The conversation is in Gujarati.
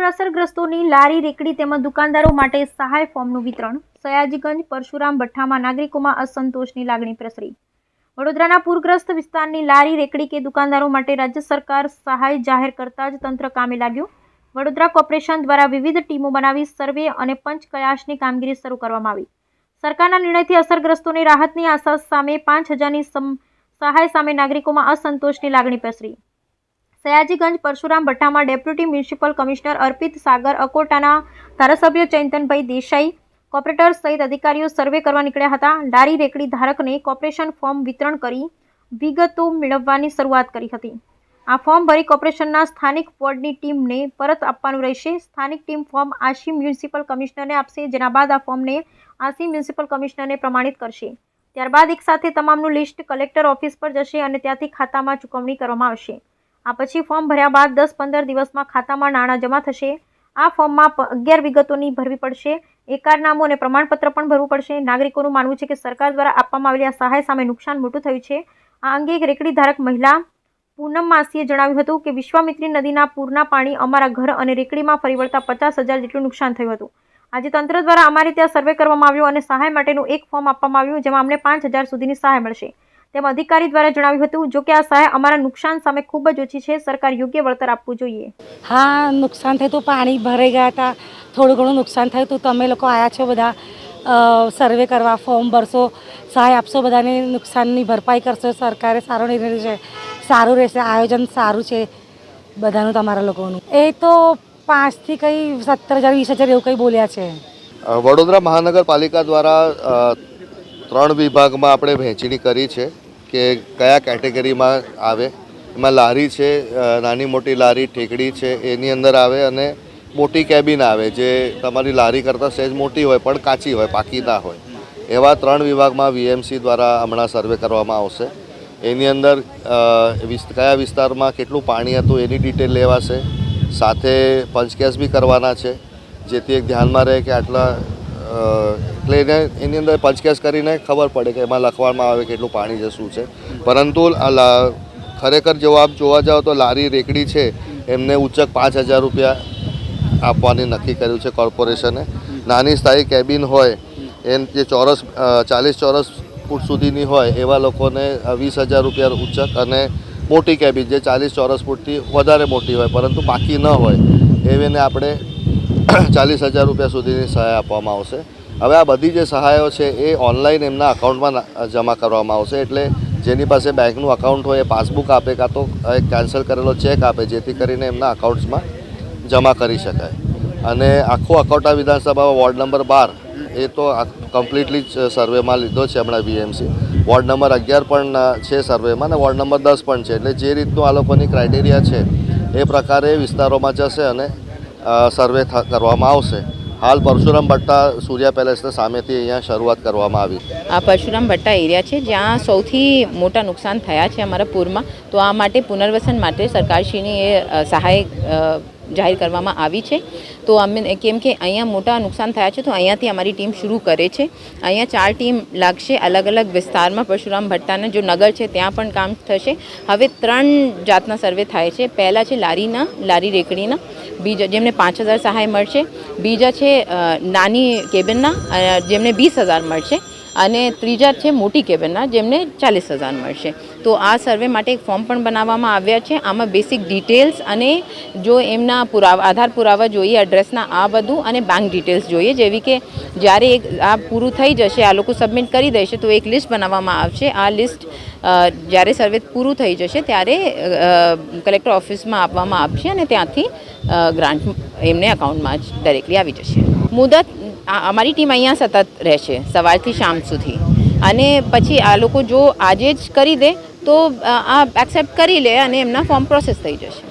અસરગ્રસ્તોની લારી રેકડી તેમજ દુકાનદારો માટે સહાય ફોર્મનું વિતરણ. સયાજીગંજ પરશુરામ ભઠ્ઠામાં નાગરિકોમાં અસંતોષની લાગણી પ્રસરી. વડોદરાના પૂરગ્રસ્ત વિસ્તારની લારી રેકડી કે દુકાનદારો માટે રાજ્ય સરકાર સહાય જાહેર કરતા જ તંત્ર કામે લાગ્યું. વડોદરા કોર્પોરેશન દ્વારા વિવિધ ટીમો બનાવી સર્વે અને પંચ કયાસની કામગીરી શરૂ કરવામાં આવી. સરકારના નિર્ણયથી અસરગ્રસ્તોને રાહતની આશા સામે 5,000ની સહાય સામે નાગરિકોમાં અસંતોષની લાગણી પ્રસરી. સયાજીગંજ પરશુરામ ભઠ્ઠામાં deputy municipal commissioner Arpit Sagar અકોટાના ધારાસભ્ય ચૈતનભાઈ દેસાઈ, કોર્પોરેટર સહિત અધિકારીઓ સર્વે કરવા નીકળ્યા હતા. લારી રેકડી ધારકને કોર્પોરેશન ફોર્મ વિતરણ કરી વિગતો મેળવવાની શરૂઆત કરી હતી. આ ફોર્મ ભરી કોર્પોરેશનના સ્થાનિક વોર્ડની ટીમને પરત આપવાનું રહેશે. સ્થાનિક ટીમ ફોર્મ આશી મ્યુનિસિપલ કમિશનરને આપશે, જેના બાદ આ ફોર્મને આશી મ્યુનિસિપલ કમિશનરને પ્રમાણિત કરશે. ત્યારબાદ એકસાથે તમામનું લિસ્ટ કલેક્ટર ઓફિસ પર જશે અને ત્યાંથી ખાતામાં ચૂકવણી કરવામાં આવશે. આ પછી ફોર્મ ભર્યા બાદ 10-15 દિવસમાં ખાતામાં નાણાં જમા થશે. આ ફોર્મમાં 11 વિગતોની ભરવી પડશે. એકાદનામું અને પ્રમાણપત્ર પણ ભરવું પડશે. નાગરિકોનું માનવું છે કે સરકાર દ્વારા આપવામાં આવેલી આ સહાય સામે નુકસાન મોટું થયું છે. આ અંગે એક રેકડી ધારક મહિલા પૂનમ માસીએ જણાવ્યું હતું કે વિશ્વામિત્રી નદીના પૂરના પાણી અમારા ઘર અને રેકડીમાં ફરી વળતા 50,000 જેટલું નુકસાન થયું હતું. આજે તંત્ર દ્વારા અમારી ત્યાં સર્વે કરવામાં આવ્યો અને સહાય માટેનું એક ફોર્મ આપવામાં આવ્યું, જેમાં અમને 5,000 સુધીની સહાય મળશે તેમ અધિકારી દ્વારા જણાવ્યું હતું. જો કે આ સહાય અમારા નુકસાન સામે ખૂબ જ ઓછી છે. સરકાર યોગ્ય વળતર આપવું જોઈએ. હા, નુકસાન થયું હતું, પાણી ભરાઈ ગયા હતા, થોડું ઘણું નુકસાન થયું હતું. તમે લોકો આવ્યા છો બધા સર્વે કરવા, ફોર્મ ભરશો, સહાય આપશો, બધાને નુકસાનની ભરપાઈ કરશો. સરકારે સારો નિર્ણય છે, સારું રહેશે, આયોજન સારું છે બધાનું તમારા લોકોનું. એ તો 5થી કંઈ 17,000 20,000 એવું કંઈ બોલ્યા છે. વડોદરા મહાનગરપાલિકા દ્વારા 3 વિભાગમાં આપણે વહેંચણી કરી છે કે કયા કેટેગરીમાં આવે. એમાં લારી છે, નાની મોટી લારી, ઠેકડી છે, એની અંદર આવે અને મોટી કેબિન આવે જે તમારી લારી કરતાં સહેજ મોટી હોય પણ કાચી હોય, પાકી ના હોય. એવા 3 વિભાગમાં વીએમસી દ્વારા હમણાં સર્વે કરવામાં આવશે. એની અંદર કયા વિસ્તારમાં કેટલું પાણી હતું એની ડિટેલ લેવાશે. સાથે પંચકેસ બી કરવાના છે, જેથી એક ધ્યાનમાં રહે કે આટલા એટલે એની અંદર પંચકેસ કરીને ખબર પડે કે એમાં લખવામાં આવે કેટલું પાણી છે, શું છે. પરંતુ ખરેખર જો આપ જોવા જાઓ તો લારી રેકડી છે એમને ઉચ્ચક 5,000 રૂપિયા આપવાની નક્કી કર્યું છે કોર્પોરેશને. નાની સ્થાયી કેબિન હોય એ જે 40 ચોરસ ફૂટ સુધીની હોય એવા લોકોને 20,000 રૂપિયા ઉચ્ચક, અને મોટી કેબિન જે 40 ચોરસ ફૂટથી વધારે મોટી હોય પરંતુ બાકી ન હોય એવીને આપણે 40,000 રૂપિયા સુધીની સહાય આપવામાં આવશે. હવે આ બધી જે સહાયો છે એ ઓનલાઈન એમના અકાઉન્ટમાં જમા કરવામાં આવશે. એટલે જેની પાસે બેંકનું અકાઉન્ટ હોય એ પાસબુક આપે કાં તો એક કેન્સલ કરેલો ચેક આપે, જેથી કરીને એમના અકાઉન્ટ્સમાં જમા કરી શકાય. અને આખો અકોટા વિધાનસભા વોર્ડ નંબર 12 એ તો કમ્પ્લીટલી જ સર્વેમાં લીધો છે હમણાં વીએમસી. વોર્ડ નંબર 11 પણ છે સર્વેમાં અને વોર્ડ નંબર 10 પણ છે. એટલે જે રીતનું આ લોકોની ક્રાઇટેરિયા છે એ પ્રકારે વિસ્તારોમાં જશે અને સર્વે કરવામાં આવશે. હાલ પરશુરામ ભટ્ટા સૂર્યા પેલેસના સામેથી અહીંયા શરૂઆત કરવામાં આવી. આ પરશુરામ ભટ્ટા એરિયા છે જ્યાં સૌથી મોટા નુકસાન થયા છે અમારા પૂરમાં. તો આ માટે પુનર્વસન માટે સરકારશ્રીની એ સહાય જાહેર કરવામાં આવી છે. તો અમે કેમ કે અહીંયા મોટા નુકસાન થયા છે તો અહીંયાથી અમારી ટીમ શરૂ કરે છે. અહીંયા 4 ટીમ લાગશે અલગ અલગ વિસ્તારમાં. પરશુરામ ભટ્ટાના જો નગર છે ત્યાં પણ કામ થશે. હવે 3 જાતના સર્વે થાય છે. પહેલાં છે લારી રેકડીના, બીજા જેમને 5,000 સહાય મળશે, બીજા છે નાની કેબિનના જેમને 20,000 મળશે, અને ત્રીજા છે મોટી કેબિનના જેમને 40,000 મળશે. તો આ સર્વે માટે એક ફોર્મ પણ બનાવવામાં આવ્યા છે. આમાં બેસિક ડિટેલ્સ અને જો એમના આધાર પુરાવા જોઈએ, એડ્રેસના આ બધું, અને બેંક ડિટેલ્સ જોઈએ, જેવી કે જ્યારે આ પૂરું થઈ જશે, આ લોકો સબમિટ કરી દેશે તો એક લિસ્ટ બનાવવામાં આવશે. આ લિસ્ટ જ્યારે સર્વે પૂરું થઈ જશે ત્યારે કલેક્ટર ઓફિસમાં આપવામાં આવશે અને ત્યાંથી ગ્રાન્ટ એમને અકાઉન્ટમાં જ ડાયરેક્ટલી આવી જશે. મુદત અમારી ટીમ અહીંયા સતત રહેશે સવારથી શામ સુધી, અને પછી આ લોકો જો આજે જ કરી દે તો આ એક્સેપ્ટ કરી લે અને એમના ફોર્મ પ્રોસેસ થઈ જશે.